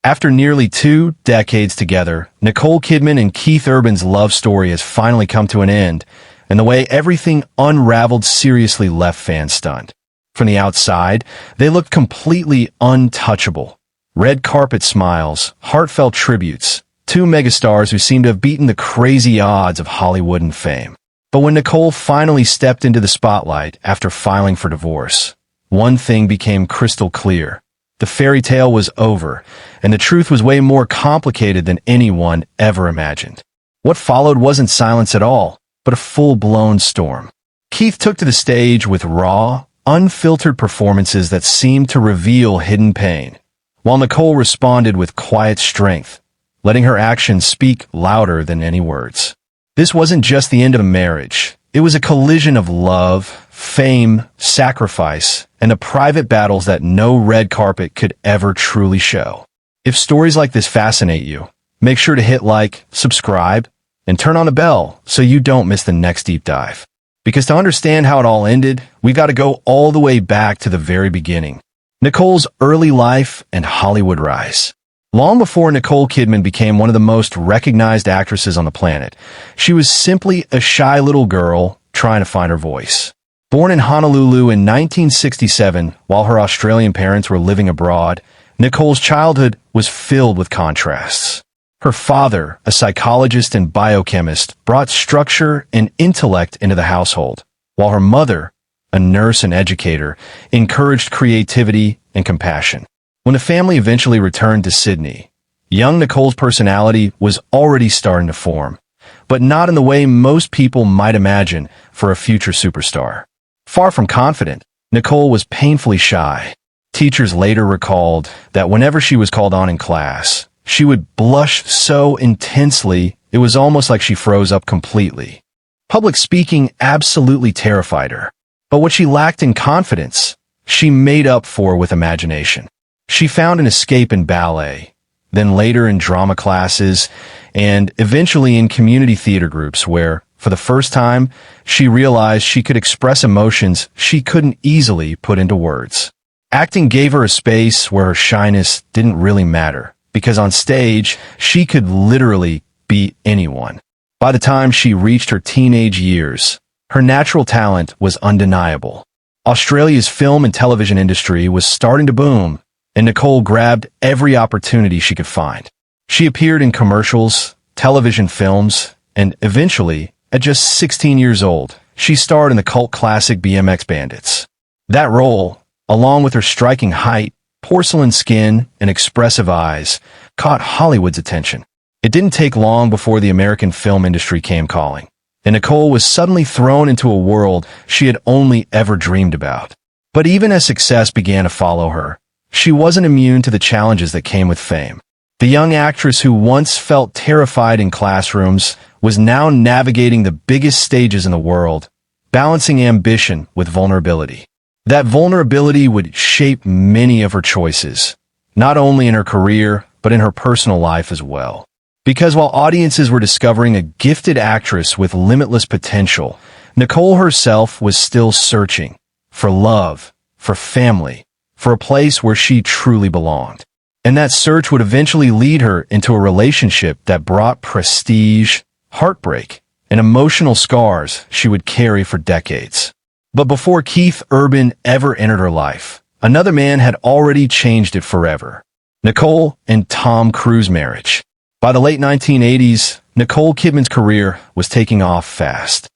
After nearly 2 decades together, Nicole Kidman and Keith Urban's love story has finally come to an end, and the way everything unraveled seriously left fans stunned. From the outside, they looked completely untouchable. Red carpet smiles, heartfelt tributes, two megastars who seemed to have beaten the crazy odds of Hollywood and fame. But when Nicole finally stepped into the spotlight after filing for divorce, one thing became crystal clear. The fairy tale was over, and the truth was way more complicated than anyone ever imagined. What followed wasn't silence at all, but a full-blown storm. Keith took to the stage with raw, unfiltered performances that seemed to reveal hidden pain, while Nicole responded with quiet strength, letting her actions speak louder than any words. This wasn't just the end of a marriage. It was a collision of love, fame, sacrifice, and the private battles that no red carpet could ever truly show. If stories like this fascinate you, make sure to hit like, subscribe, and turn on the bell so you don't miss the next deep dive. Because to understand how it all ended, we've got to go all the way back to the very beginning. Nicole's early life and Hollywood rise. Long before Nicole Kidman became one of the most recognized actresses on the planet, she was simply a shy little girl trying to find her voice. Born in Honolulu in 1967, while her Australian parents were living abroad, Nicole's childhood was filled with contrasts. Her father, a psychologist and biochemist, brought structure and intellect into the household, while her mother, a nurse and educator, encouraged creativity and compassion. When the family eventually returned to Sydney, young Nicole's personality was already starting to form, but not in the way most people might imagine for a future superstar. Far from confident, Nicole was painfully shy. Teachers later recalled that whenever she was called on in class, she would blush so intensely it was almost like she froze up completely. Public speaking absolutely terrified her, but what she lacked in confidence, she made up for with imagination. She found an escape in ballet, then later in drama classes, and eventually in community theater groups where, for the first time, she realized she could express emotions she couldn't easily put into words. Acting gave her a space where her shyness didn't really matter, because on stage, she could literally be anyone. By the time she reached her teenage years, her natural talent was undeniable. Australia's film and television industry was starting to boom, and Nicole grabbed every opportunity she could find. She appeared in commercials, television films, and eventually, at just 16 years old, she starred in the cult classic BMX Bandits. That role, along with her striking height, porcelain skin, and expressive eyes, caught Hollywood's attention. It didn't take long before the American film industry came calling, and Nicole was suddenly thrown into a world she had only ever dreamed about. But even as success began to follow her, she wasn't immune to the challenges that came with fame. The young actress who once felt terrified in classrooms was now navigating the biggest stages in the world, balancing ambition with vulnerability. That vulnerability would shape many of her choices, not only in her career, but in her personal life as well. Because while audiences were discovering a gifted actress with limitless potential, Nicole herself was still searching for love, for family, for a place where she truly belonged. And that search would eventually lead her into a relationship that brought prestige, heartbreak, and emotional scars she would carry for decades. But before Keith Urban ever entered her life, another man had already changed it forever. Nicole and Tom Cruise marriage. By the late 1980s, Nicole Kidman's career was taking off fast.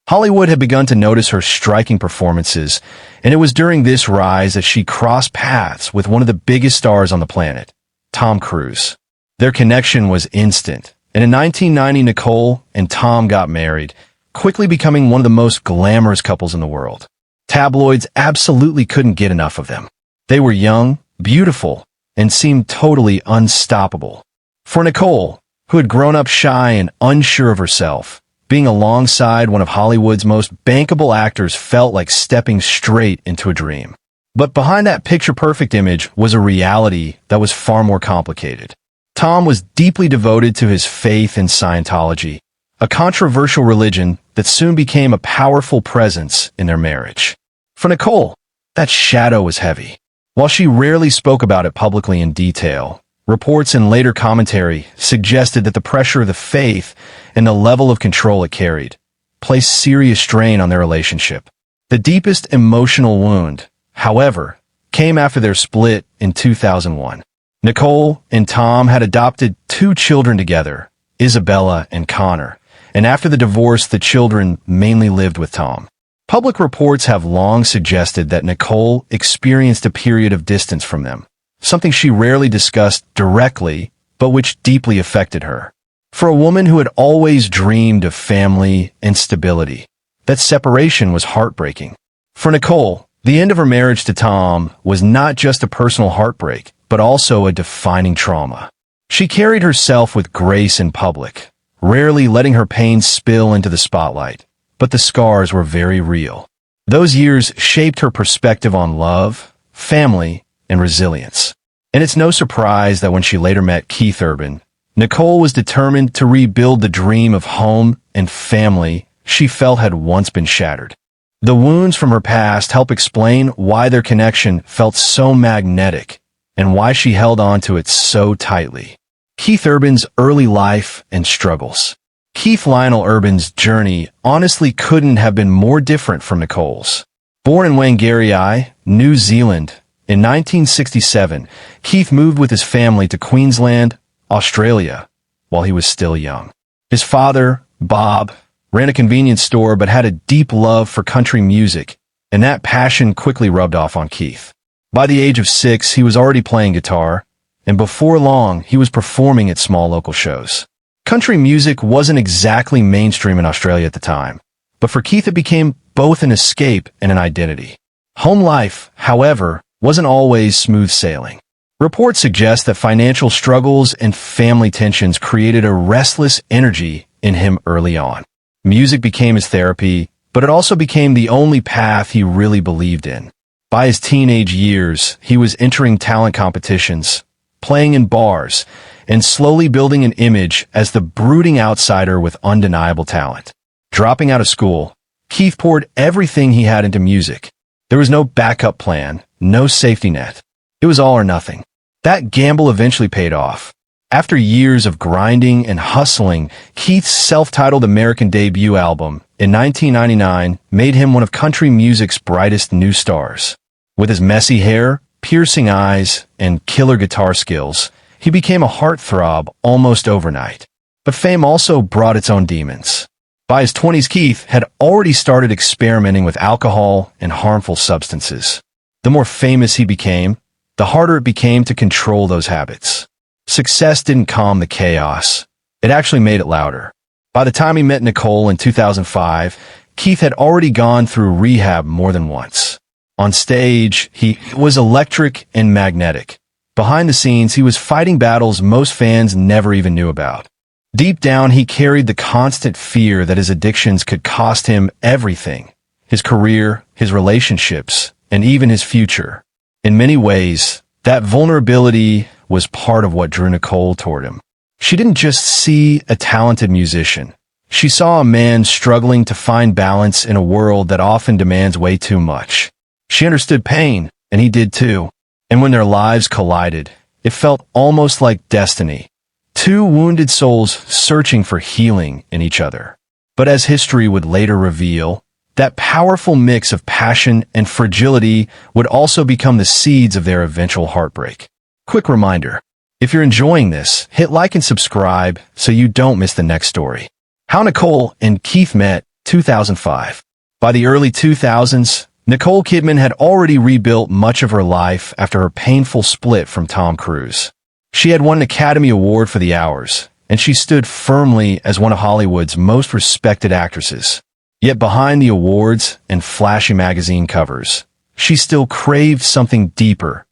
Hollywood had begun to notice her striking performances, and it was during this rise that she crossed paths with one of the biggest stars on the planet, Tom Cruise. Their connection was instant, and in 1990 Nicole and Tom got married, quickly becoming one of the most glamorous couples in the world. Tabloids absolutely couldn't get enough of them. They were young, beautiful, and seemed totally unstoppable. For Nicole, who had grown up shy and unsure of herself, being alongside one of Hollywood's most bankable actors felt like stepping straight into a dream. But behind that picture-perfect image was a reality that was far more complicated. Tom was deeply devoted to his faith in Scientology, a controversial religion that soon became a powerful presence in their marriage. For Nicole, that shadow was heavy. While she rarely spoke about it publicly in detail, Reports and later commentary suggested that the pressure of the faith and the level of control it carried placed serious strain on their relationship. The deepest emotional wound, however, came after their split in 2001. Nicole and Tom had adopted 2 children together, Isabella and Connor, and after the divorce, the children mainly lived with Tom. Public reports have long suggested that Nicole experienced a period of distance from them, something she rarely discussed directly, but which deeply affected her. For a woman who had always dreamed of family and stability, that separation was heartbreaking. For Nicole, the end of her marriage to Tom was not just a personal heartbreak, but also a defining trauma. She carried herself with grace in public, rarely letting her pain spill into the spotlight, but the scars were very real. Those years shaped her perspective on love, family, and resilience. And it's no surprise that when she later met Keith Urban, Nicole was determined to rebuild the dream of home and family she felt had once been shattered. The wounds from her past help explain why their connection felt so magnetic and why she held on to it so tightly. Keith Urban's early life and struggles. Keith Lionel Urban's journey honestly couldn't have been more different from Nicole's. Born in Whangarei, New Zealand, in 1967, Keith moved with his family to Queensland, Australia, while he was still young. His father, Bob, ran a convenience store but had a deep love for country music, and that passion quickly rubbed off on Keith. By the age of 6, he was already playing guitar, and before long, he was performing at small local shows. Country music wasn't exactly mainstream in Australia at the time, but for Keith it became both an escape and an identity. Home life, however, wasn't always smooth sailing. Reports suggest that financial struggles and family tensions created a restless energy in him early on. Music became his therapy, but it also became the only path he really believed in. By his teenage years, he was entering talent competitions, playing in bars, and slowly building an image as the brooding outsider with undeniable talent. Dropping out of school, Keith poured everything he had into music. There was no backup plan, no safety net. It was all or nothing. That gamble eventually paid off. After years of grinding and hustling, Keith's self-titled American debut album in 1999 made him one of country music's brightest new stars. With his messy hair, piercing eyes, and killer guitar skills, he became a heartthrob almost overnight. But fame also brought its own demons. By his 20s, Keith had already started experimenting with alcohol and harmful substances. The more famous he became, the harder it became to control those habits. Success didn't calm the chaos. It actually made it louder. By the time he met Nicole in 2005, Keith had already gone through rehab more than once. On stage, he was electric and magnetic. Behind the scenes, he was fighting battles most fans never even knew about. Deep down, he carried the constant fear that his addictions could cost him everything: his career, his relationships, and even his future. In many ways, that vulnerability was part of what drew Nicole toward him. She didn't just see a talented musician. She saw a man struggling to find balance in a world that often demands way too much. She understood pain, and he did too. And when their lives collided, it felt almost like destiny. 2 wounded souls searching for healing in each other. But as history would later reveal, that powerful mix of passion and fragility would also become the seeds of their eventual heartbreak. Quick reminder, if you're enjoying this, hit like and subscribe so you don't miss the next story. How Nicole and Keith met, 2005. By the early 2000s, Nicole Kidman had already rebuilt much of her life after her painful split from Tom Cruise. She had won an Academy Award for The Hours, and she stood firmly as one of Hollywood's most respected actresses. Yet behind the awards and flashy magazine covers, she still craved something deeper: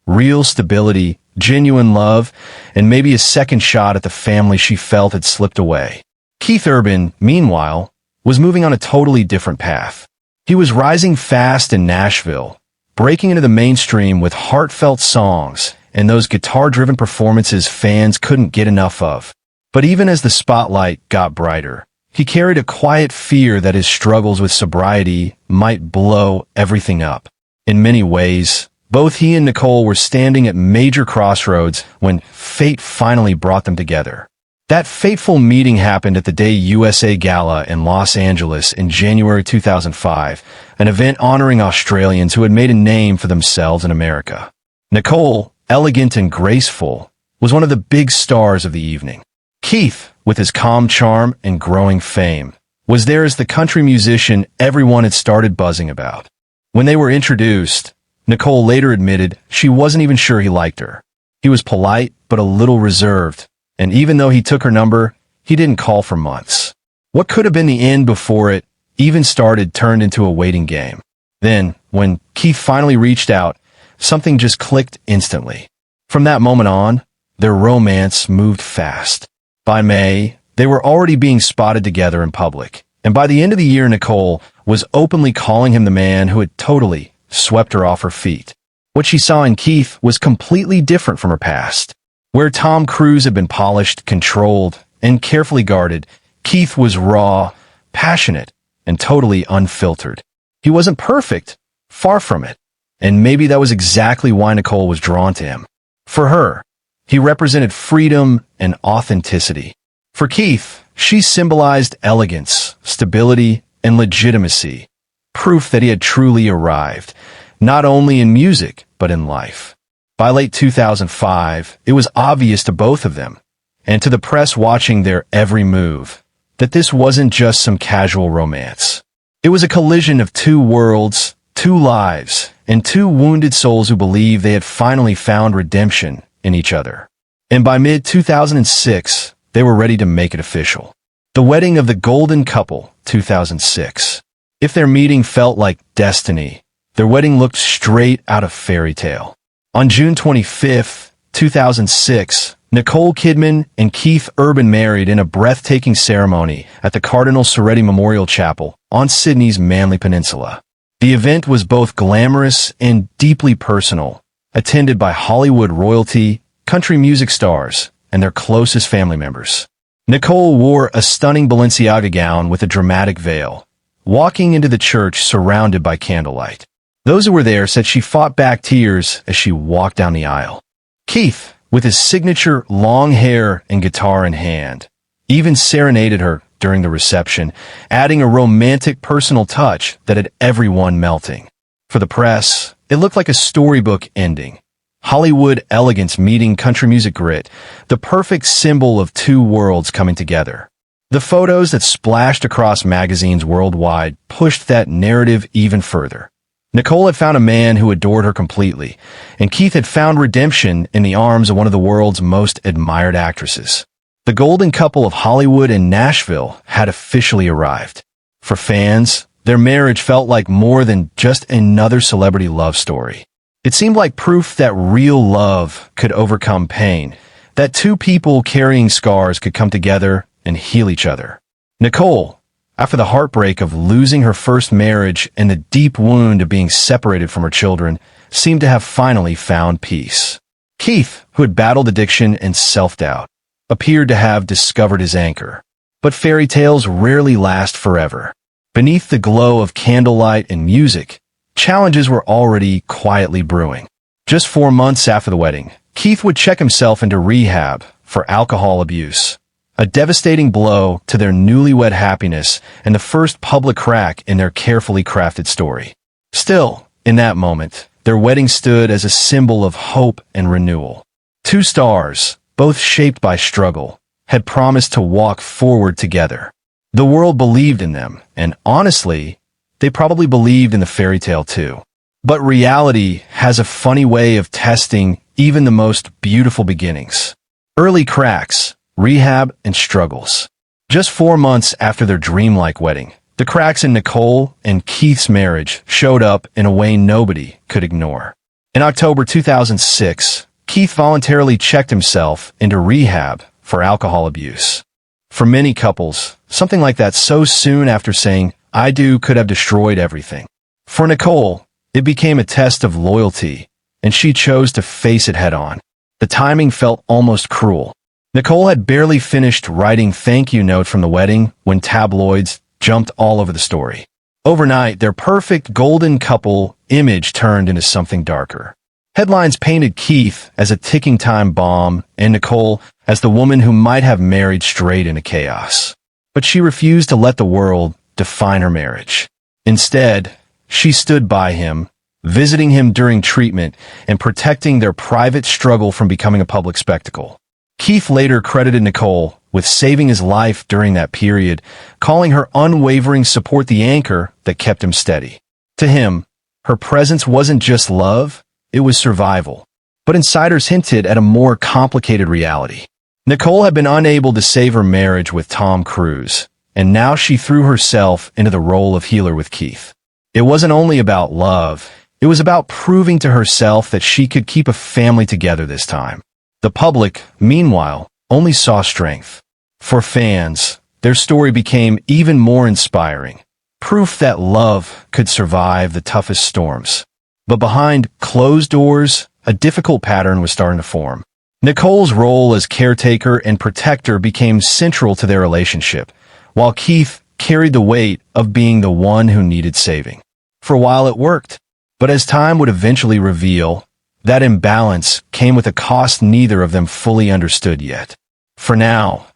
real stability, genuine love, and maybe a second shot at the family she felt had slipped away. Keith Urban, meanwhile, was moving on a totally different path. He was rising fast in Nashville, breaking into the mainstream with heartfelt songs and those guitar-driven performances fans couldn't get enough of. But even as the spotlight got brighter, he carried a quiet fear that his struggles with sobriety might blow everything up. In many ways, Both he and Nicole were standing at major crossroads when fate finally brought them together. That fateful meeting happened at the Day USA Gala in Los Angeles in January 2005, an event honoring Australians who had made a name for themselves in America. Nicole, elegant and graceful, was one of the big stars of the evening. Keith, with his calm charm and growing fame, was there as the country musician everyone had started buzzing about. When they were introduced, Nicole later admitted she wasn't even sure he liked her. He was polite but a little reserved, and even though he took her number, he didn't call for months. What could have been the end before it even started turned into a waiting game. Then, when Keith finally reached out, something just clicked instantly. From that moment on, their romance moved fast. By May, they were already being spotted together in public, and by the end of the year, Nicole was openly calling him the man who had totally swept her off her feet. What she saw in Keith was completely different from her past. Where Tom Cruise had been polished, controlled, and carefully guarded, Keith was raw, passionate, and totally unfiltered. He wasn't perfect, far from it, and maybe that was exactly why Nicole was drawn to him. For her, he represented freedom and authenticity. For Keith, she symbolized elegance, stability, and legitimacy, proof that he had truly arrived, not only in music, but in life. By late 2005, it was obvious to both of them, and to the press watching their every move, that this wasn't just some casual romance. It was a collision of two worlds, two lives, and two wounded souls who believed they had finally found redemption in each other. And by mid-2006, they were ready to make it official. The Wedding of the Golden Couple, 2006. If their meeting felt like destiny, their wedding looked straight out of fairy tale. On June 25, 2006, Nicole Kidman and Keith Urban married in a breathtaking ceremony at the Cardinal Soretti Memorial Chapel on Sydney's Manly Peninsula. The event was both glamorous and deeply personal, attended by Hollywood royalty, country music stars, and their closest family members. Nicole wore a stunning Balenciaga gown with a dramatic veil, walking into the church surrounded by candlelight. Those who were there said she fought back tears as she walked down the aisle. Keith, with his signature long hair and guitar in hand, even serenaded her during the reception, adding a romantic personal touch that had everyone melting. For the press, it looked like a storybook ending. Hollywood elegance meeting country music grit, the perfect symbol of two worlds coming together. The photos that splashed across magazines worldwide pushed that narrative even further. Nicole had found a man who adored her completely, and Keith had found redemption in the arms of one of the world's most admired actresses. The golden couple of Hollywood and Nashville had officially arrived. For fans, their marriage felt like more than just another celebrity love story. It seemed like proof that real love could overcome pain, that two people carrying scars could come together and heal each other. Nicole, after the heartbreak of losing her first marriage and the deep wound of being separated from her children, seemed to have finally found peace. Keith, who had battled addiction and self-doubt, appeared to have discovered his anchor. But fairy tales rarely last forever. Beneath the glow of candlelight and music, challenges were already quietly brewing. Just 4 months after the wedding, Keith would check himself into rehab for alcohol abuse. A devastating blow to their newlywed happiness and the first public crack in their carefully crafted story. Still, in that moment, their wedding stood as a symbol of hope and renewal. Two stars, both shaped by struggle, had promised to walk forward together. The world believed in them, and honestly, they probably believed in the fairy tale too. But reality has a funny way of testing even the most beautiful beginnings. Early cracks, rehab, and struggles. Just 4 months after their dreamlike wedding, the cracks in Nicole and Keith's marriage showed up in a way nobody could ignore. In October 2006, Keith voluntarily checked himself into rehab for alcohol abuse. For many couples, something like that so soon after saying, "I do," could have destroyed everything. For Nicole, it became a test of loyalty, and she chose to face it head on. The timing felt almost cruel. Nicole had barely finished writing thank you note from the wedding when tabloids jumped all over the story. Overnight, their perfect golden couple image turned into something darker. Headlines painted Keith as a ticking time bomb and Nicole as the woman who might have married straight into chaos. But she refused to let the world define her marriage. Instead, she stood by him, visiting him during treatment and protecting their private struggle from becoming a public spectacle. Keith later credited Nicole with saving his life during that period, calling her unwavering support the anchor that kept him steady. To him, her presence wasn't just love, it was survival. But insiders hinted at a more complicated reality. Nicole had been unable to save her marriage with Tom Cruise, and now she threw herself into the role of healer with Keith. It wasn't only about love, it was about proving to herself that she could keep a family together this time. The public, meanwhile, only saw strength. For fans, their story became even more inspiring, proof that love could survive the toughest storms. But behind closed doors, a difficult pattern was starting to form. Nicole's role as caretaker and protector became central to their relationship, while Keith carried the weight of being the one who needed saving. For a while it worked, but as time would eventually reveal, that imbalance came with a cost neither of them fully understood yet. For now,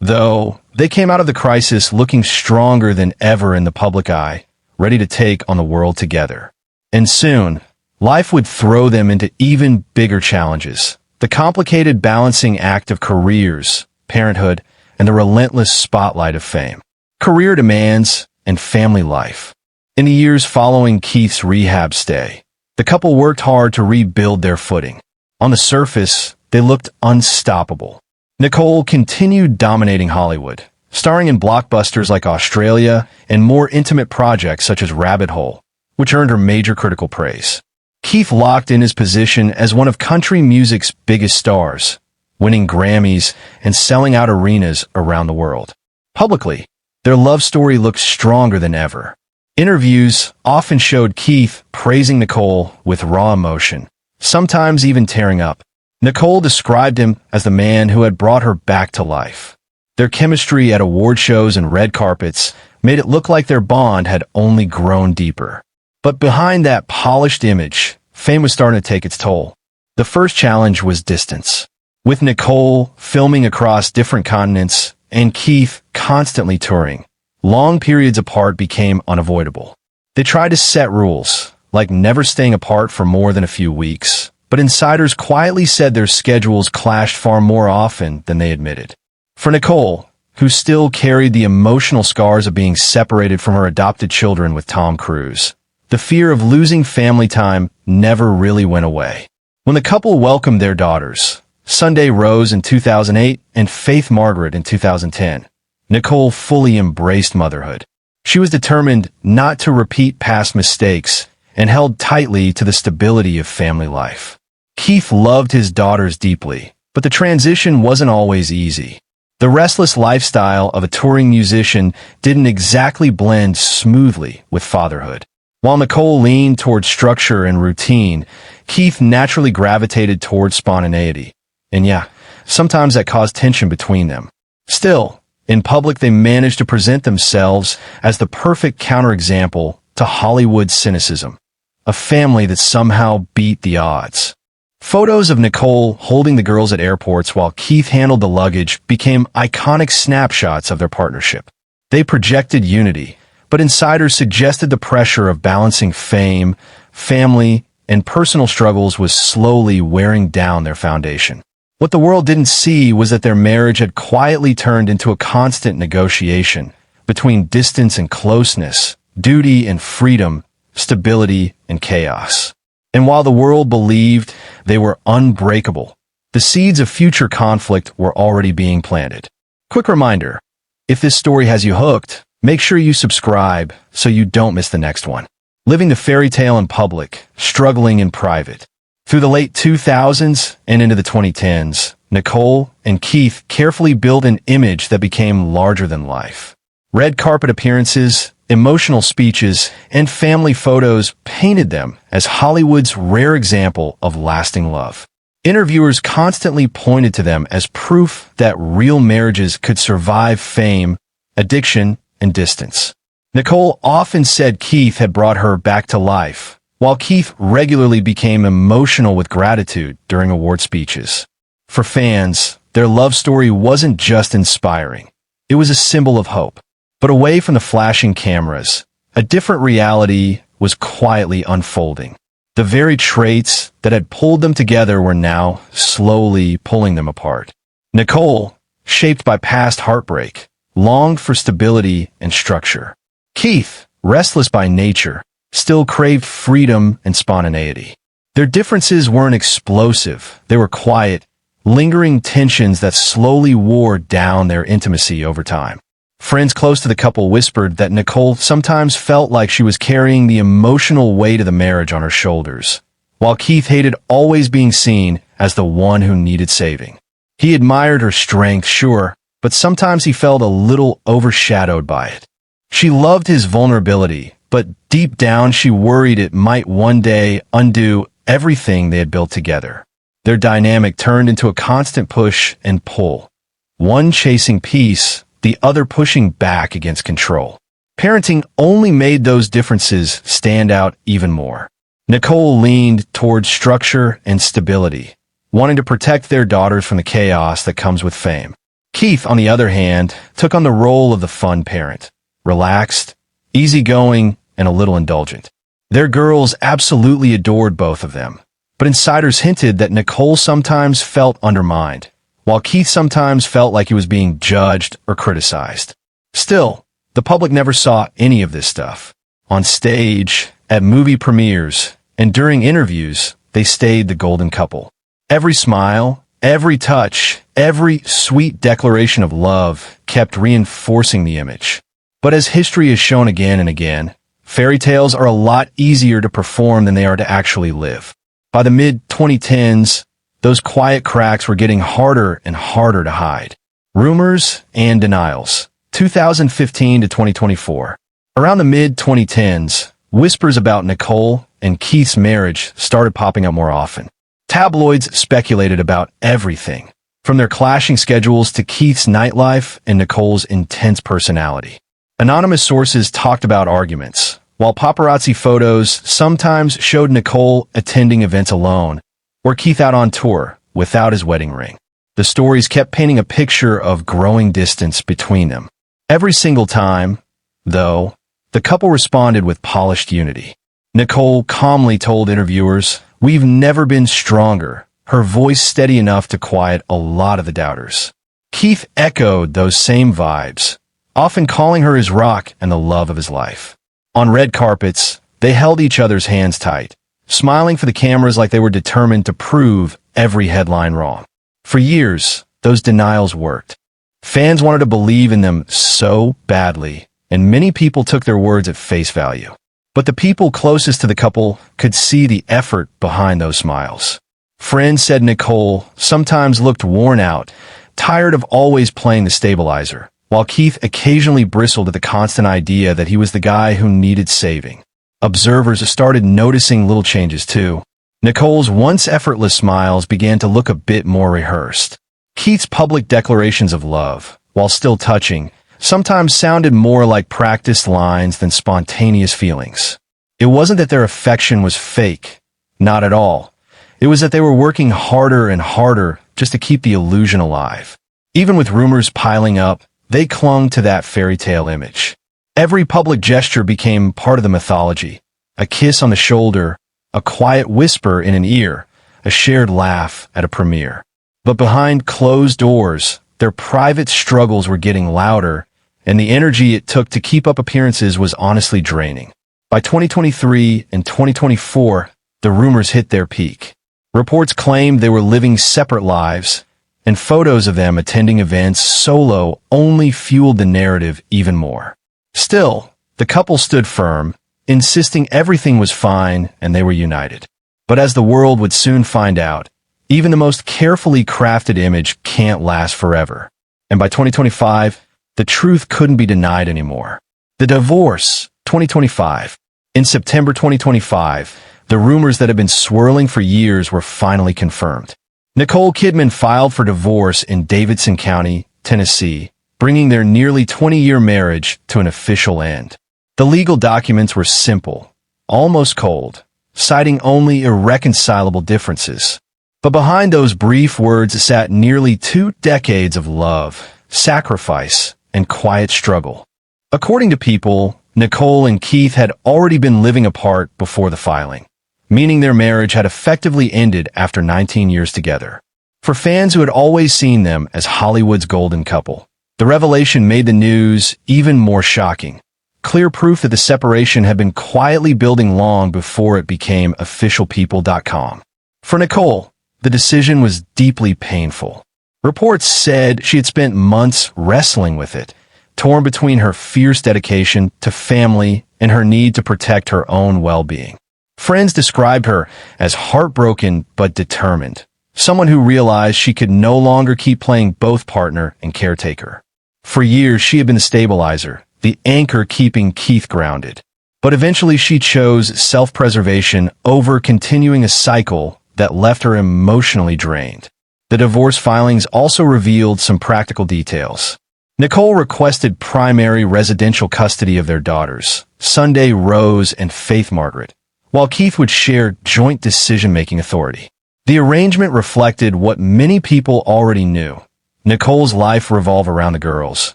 though, they came out of the crisis looking stronger than ever in the public eye, ready to take on the world together. And soon, life would throw them into even bigger challenges. The complicated balancing act of careers, parenthood, and the relentless spotlight of fame. Career demands and family life. In the years following Keith's rehab stay, the couple worked hard to rebuild their footing. On the surface, they looked unstoppable. Nicole continued dominating Hollywood, starring in blockbusters like Australia and more intimate projects such as Rabbit Hole, which earned her major critical praise. Keith locked in his position as one of country music's biggest stars, winning Grammys and selling out arenas around the world. Publicly, their love story looked stronger than ever. Interviews often showed Keith praising Nicole with raw emotion, sometimes even tearing up. Nicole described him as the man who had brought her back to life. Their chemistry at award shows and red carpets made it look like their bond had only grown deeper. But behind that polished image, fame was starting to take its toll. The first challenge was distance. With Nicole filming across different continents and Keith constantly touring, long periods apart became unavoidable. They tried to set rules, like never staying apart for more than a few weeks, but insiders quietly said their schedules clashed far more often than they admitted. For Nicole, who still carried the emotional scars of being separated from her adopted children with Tom Cruise, the fear of losing family time never really went away. When the couple welcomed their daughters, Sunday Rose in 2008 and Faith Margaret in 2010, Nicole fully embraced motherhood. She was determined not to repeat past mistakes and held tightly to the stability of family life. Keith loved his daughters deeply, but the transition wasn't always easy. The restless lifestyle of a touring musician didn't exactly blend smoothly with fatherhood. While Nicole leaned toward structure and routine, Keith naturally gravitated toward spontaneity. And yeah, sometimes that caused tension between them. Still, in public they managed to present themselves as the perfect counterexample to Hollywood cynicism, a family that somehow beat the odds. Photos of Nicole holding the girls at airports while Keith handled the luggage became iconic snapshots of their partnership. They projected unity, but insiders suggested the pressure of balancing fame, family, and personal struggles was slowly wearing down their foundation. What the world didn't see was that their marriage had quietly turned into a constant negotiation between distance and closeness, duty and freedom, stability and chaos. And while the world believed they were unbreakable, the seeds of future conflict were already being planted. Quick reminder, if this story has you hooked, make sure you subscribe so you don't miss the next one. Living the fairy tale in public, struggling in private. Through the late 2000s and into the 2010s, Nicole and Keith carefully built an image that became larger than life. Red carpet appearances, emotional speeches, and family photos painted them as Hollywood's rare example of lasting love. Interviewers constantly pointed to them as proof that real marriages could survive fame, addiction, and distance. Nicole often said Keith had brought her back to life, while Keith regularly became emotional with gratitude during award speeches. For fans, their love story wasn't just inspiring. It was a symbol of hope. But away from the flashing cameras, a different reality was quietly unfolding. The very traits that had pulled them together were now slowly pulling them apart. Nicole, shaped by past heartbreak, longed for stability and structure. Keith, restless by nature, still craved freedom and spontaneity. Their differences weren't explosive. They were quiet, lingering tensions that slowly wore down their intimacy over time. Friends close to the couple whispered that Nicole sometimes felt like she was carrying the emotional weight of the marriage on her shoulders, while Keith hated always being seen as the one who needed saving. He admired her strength, sure, but sometimes he felt a little overshadowed by it. She loved his vulnerability, but deep down she worried it might one day undo everything they had built together. Their dynamic turned into a constant push and pull, one chasing peace, the other pushing back against control. Parenting only made those differences stand out even more. Nicole leaned towards structure and stability, wanting to protect their daughters from the chaos that comes with fame. Keith, on the other hand, took on the role of the fun parent, relaxed, easygoing, and a little indulgent. Their girls absolutely adored both of them, but insiders hinted that Nicole sometimes felt undermined, while Keith sometimes felt like he was being judged or criticized. Still, the public never saw any of this stuff. On stage, at movie premieres, and during interviews, they stayed the golden couple. Every smile, every touch, every sweet declaration of love kept reinforcing the image. But as history has shown again and again, fairy tales are a lot easier to perform than they are to actually live. By the mid-2010s, those quiet cracks were getting harder and harder to hide. Rumors and denials. 2015 to 2024. Around the mid-2010s, whispers about Nicole and Keith's marriage started popping up more often. Tabloids speculated about everything, from their clashing schedules to Keith's nightlife and Nicole's intense personality. Anonymous sources talked about arguments, while paparazzi photos sometimes showed Nicole attending events alone, or Keith out on tour without his wedding ring. The stories kept painting a picture of growing distance between them. Every single time, though, the couple responded with polished unity. Nicole calmly told interviewers, "We've never been stronger," her voice steady enough to quiet a lot of the doubters. Keith echoed those same vibes, often calling her his rock and the love of his life. On red carpets, they held each other's hands tight, smiling for the cameras like they were determined to prove every headline wrong. For years, those denials worked. Fans wanted to believe in them so badly, and many people took their words at face value. But the people closest to the couple could see the effort behind those smiles. Friends said Nicole sometimes looked worn out, tired of always playing the stabilizer, while Keith occasionally bristled at the constant idea that he was the guy who needed saving. Observers started noticing little changes too. Nicole's once effortless smiles began to look a bit more rehearsed. Keith's public declarations of love, while still touching, sometimes sounded more like practiced lines than spontaneous feelings. It wasn't that their affection was fake, not at all. It was that they were working harder and harder just to keep the illusion alive. Even with rumors piling up, they clung to that fairy tale image. Every public gesture became part of the mythology. A kiss on the shoulder, a quiet whisper in an ear, a shared laugh at a premiere. But behind closed doors, their private struggles were getting louder, and the energy it took to keep up appearances was honestly draining. By 2023 and 2024, the rumors hit their peak. Reports claimed they were living separate lives, and photos of them attending events solo only fueled the narrative even more. Still, the couple stood firm, insisting everything was fine and they were united. But as the world would soon find out, even the most carefully crafted image can't last forever. And by 2025, the truth couldn't be denied anymore. The divorce, 2025. In September 2025, the rumors that had been swirling for years were finally confirmed. Nicole Kidman filed for divorce in Davidson County, Tennessee, bringing their nearly 20-year marriage to an official end. The legal documents were simple, almost cold. citing only irreconcilable differences. But behind those brief words sat nearly 2 decades of love, sacrifice, and quiet struggle. According to People, Nicole and Keith had already been living apart before the filing, meaning their marriage had effectively ended after 19 years together. For fans who had always seen them as Hollywood's golden couple, the revelation made the news even more shocking. Clear proof that the separation had been quietly building long before it became officialpeople.com. For Nicole, the decision was deeply painful. Reports said she had spent months wrestling with it, torn between her fierce dedication to family and her need to protect her own well-being. Friends described her as heartbroken but determined, someone who realized she could no longer keep playing both partner and caretaker. For years, she had been the stabilizer, the anchor keeping Keith grounded. But eventually she chose self-preservation over continuing a cycle that left her emotionally drained. The divorce filings also revealed some practical details. Nicole requested primary residential custody of their daughters, Sunday Rose and Faith Margaret, while Keith would share joint decision-making authority. The arrangement reflected what many people already knew. Nicole's life revolved around the girls,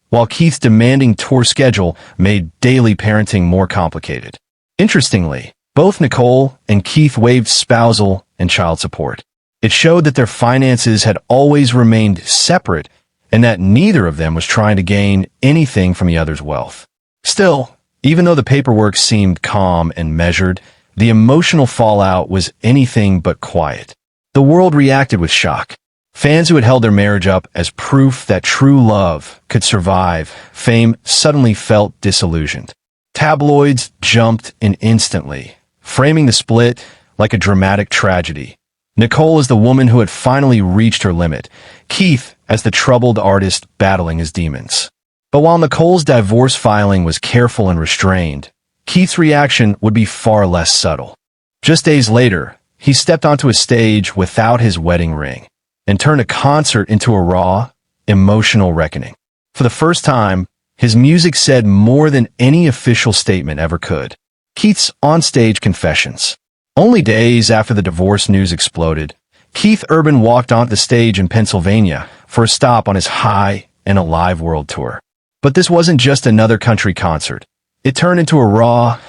while Keith's demanding tour schedule made daily parenting more complicated. Interestingly, both Nicole and Keith waived spousal and child support. It showed that their finances had always remained separate and that neither of them was trying to gain anything from the other's wealth. Still, even though the paperwork seemed calm and measured, the emotional fallout was anything but quiet. The world reacted with shock. Fans who had held their marriage up as proof that true love could survive fame suddenly felt disillusioned. Tabloids jumped in instantly, framing the split like a dramatic tragedy. Nicole as the woman who had finally reached her limit, Keith as the troubled artist battling his demons. But while Nicole's divorce filing was careful and restrained, Keith's reaction would be far less subtle. Just days later, he stepped onto a stage without his wedding ring and turned a concert into a raw, emotional reckoning. For the first time, his music said more than any official statement ever could. Keith's onstage confessions. Only days after the divorce news exploded, Keith Urban walked onto the stage in Pennsylvania for a stop on his High and Alive World Tour. But this wasn't just another country concert. It turned into a raw,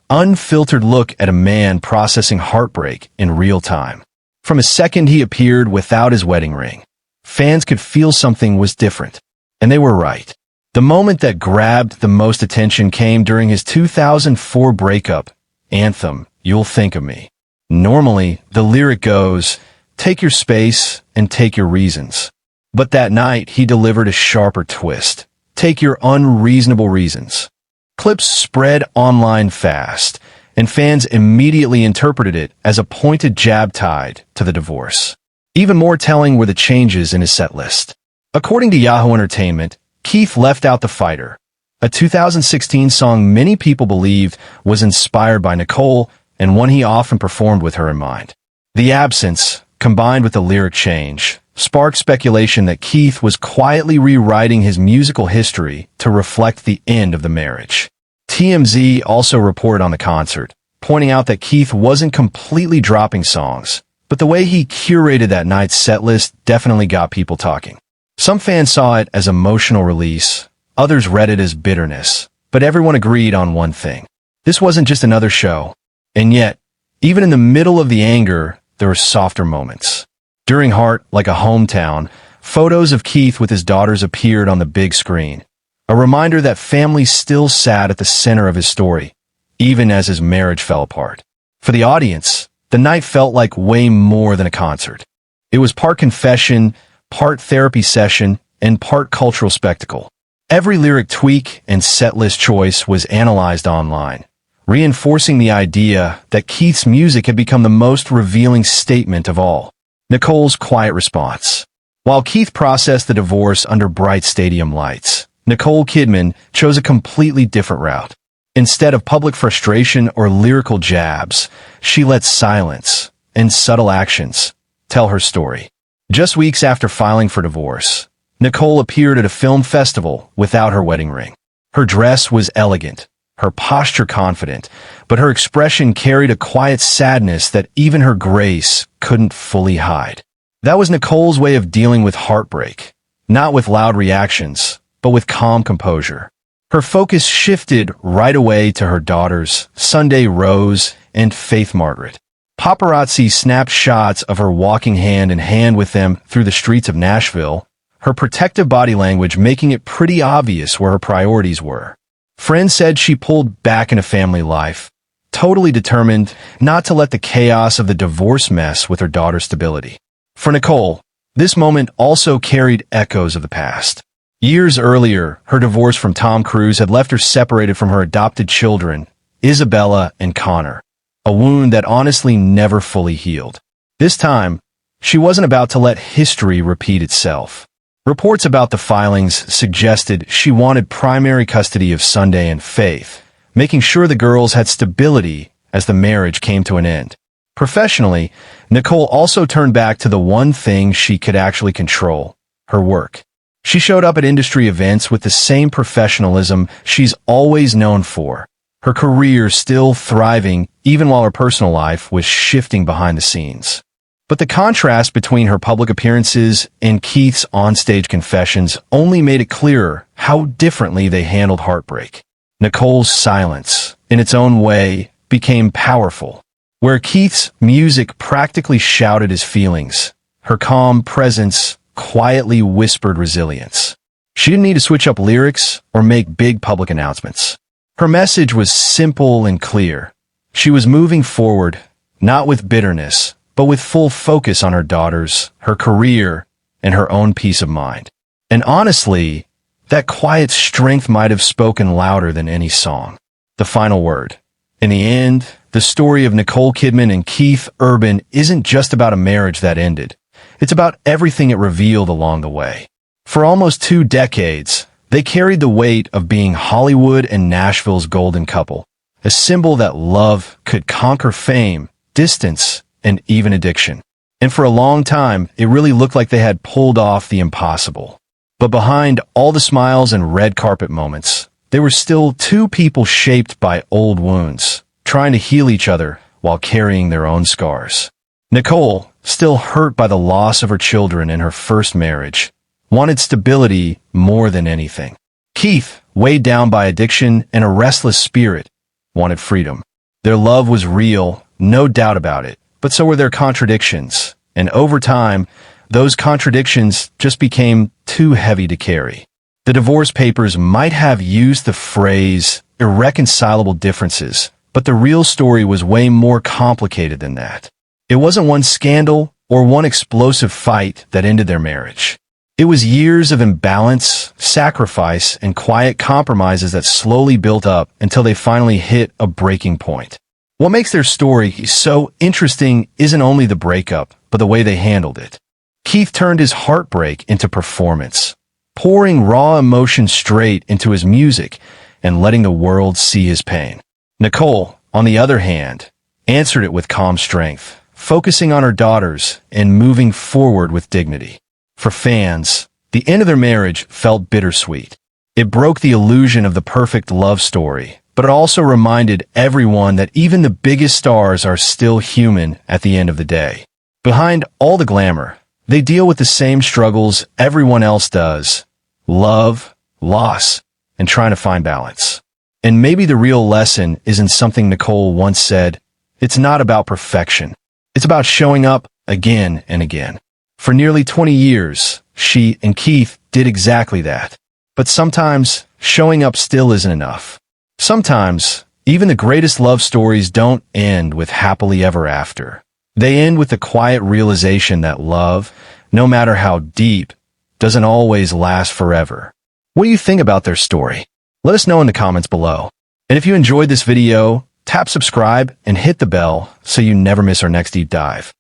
unfiltered look at a man processing heartbreak in real time. From a second he appeared without his wedding ring, fans could feel something was different. And they were right. The moment that grabbed the most attention came during his 2004 breakup anthem, You'll Think of Me. Normally, the lyric goes, take your space and take your reasons. But that night, he delivered a sharper twist. Take your unreasonable reasons. Clips spread online fast, and fans immediately interpreted it as a pointed jab tied to the divorce. Even more telling were the changes in his set list. According to Yahoo Entertainment, Keith left out The Fighter, a 2016 song many people believed was inspired by Nicole and one he often performed with her in mind. The absence, combined with the lyric change, sparked speculation that Keith was quietly rewriting his musical history to reflect the end of the marriage. TMZ also reported on the concert, pointing out that Keith wasn't completely dropping songs, but the way he curated that night's set list definitely got people talking. Some fans saw it as emotional release, others read it as bitterness, but everyone agreed on one thing. This wasn't just another show. And yet, even in the middle of the anger, there were softer moments. During Heart Like a Hometown, photos of Keith with his daughters appeared on the big screen, a reminder that family still sat at the center of his story, even as his marriage fell apart. For the audience, the night felt like way more than a concert. It was part confession, part therapy session, and part cultural spectacle. Every lyric tweak and setlist choice was analyzed online, reinforcing the idea that Keith's music had become the most revealing statement of all. Nicole's quiet response. While Keith processed the divorce under bright stadium lights, Nicole Kidman chose a completely different route. Instead of public frustration or lyrical jabs, she let silence and subtle actions tell her story. Just weeks after filing for divorce, Nicole appeared at a film festival without her wedding ring. Her dress was elegant, her posture confident, but her expression carried a quiet sadness that even her grace couldn't fully hide. That was Nicole's way of dealing with heartbreak, not with loud reactions, but with calm composure. Her focus shifted right away to her daughters, Sunday Rose and Faith Margaret. Paparazzi snapped shots of her walking hand in hand with them through the streets of Nashville, her protective body language making it pretty obvious where her priorities were. Friends said she pulled back into family life, totally determined not to let the chaos of the divorce mess with her daughter's stability. For Nicole, this moment also carried echoes of the past. Years earlier, her divorce from Tom Cruise had left her separated from her adopted children, Isabella and Connor, a wound that honestly never fully healed. This time, she wasn't about to let history repeat itself. Reports about the filings suggested she wanted primary custody of Sunday and Faith, making sure the girls had stability as the marriage came to an end. Professionally, Nicole also turned back to the one thing she could actually control, her work. She showed up at industry events with the same professionalism she's always known for, her career still thriving even while her personal life was shifting behind the scenes. But the contrast between her public appearances and Keith's onstage confessions only made it clearer how differently they handled heartbreak. Nicole's silence, in its own way, became powerful. Where Keith's music practically shouted his feelings, her calm presence quietly whispered resilience. She didn't need to switch up lyrics or make big public announcements. Her message was simple and clear. She was moving forward, not with bitterness, but with full focus on her daughters, her career, and her own peace of mind. And honestly, that quiet strength might have spoken louder than any song. The final word. In the end, the story of Nicole Kidman and Keith Urban isn't just about a marriage that ended. It's about everything it revealed along the way. For almost 2 decades, they carried the weight of being Hollywood and Nashville's golden couple, a symbol that love could conquer fame, distance, and even addiction. And for a long time, it really looked like they had pulled off the impossible. But behind all the smiles and red carpet moments, there were still 2 people shaped by old wounds, trying to heal each other while carrying their own scars. Nicole, still hurt by the loss of her children in her first marriage, wanted stability more than anything. Keith, weighed down by addiction and a restless spirit, wanted freedom. Their love was real, no doubt about it, but so were their contradictions, and over time, those contradictions just became too heavy to carry. The divorce papers might have used the phrase irreconcilable differences, but the real story was way more complicated than that. It wasn't one scandal or one explosive fight that ended their marriage. It was years of imbalance, sacrifice, and quiet compromises that slowly built up until they finally hit a breaking point. What makes their story so interesting isn't only the breakup, but the way they handled it. Keith turned his heartbreak into performance, pouring raw emotion straight into his music and letting the world see his pain. Nicole, on the other hand, answered it with calm strength, focusing on her daughters and moving forward with dignity. For fans, the end of their marriage felt bittersweet. It broke the illusion of the perfect love story, but it also reminded everyone that even the biggest stars are still human at the end of the day. Behind all the glamour, they deal with the same struggles everyone else does: love, loss, and trying to find balance. And maybe the real lesson isn't something Nicole once said: it's not about perfection. It's about showing up again and again. For nearly 20 years, she and Keith did exactly that. But sometimes, showing up still isn't enough. Sometimes, even the greatest love stories don't end with happily ever after. They end with the quiet realization that love, no matter how deep, doesn't always last forever. What do you think about their story? Let us know in the comments below. And if you enjoyed this video, tap subscribe and hit the bell so you never miss our next deep dive.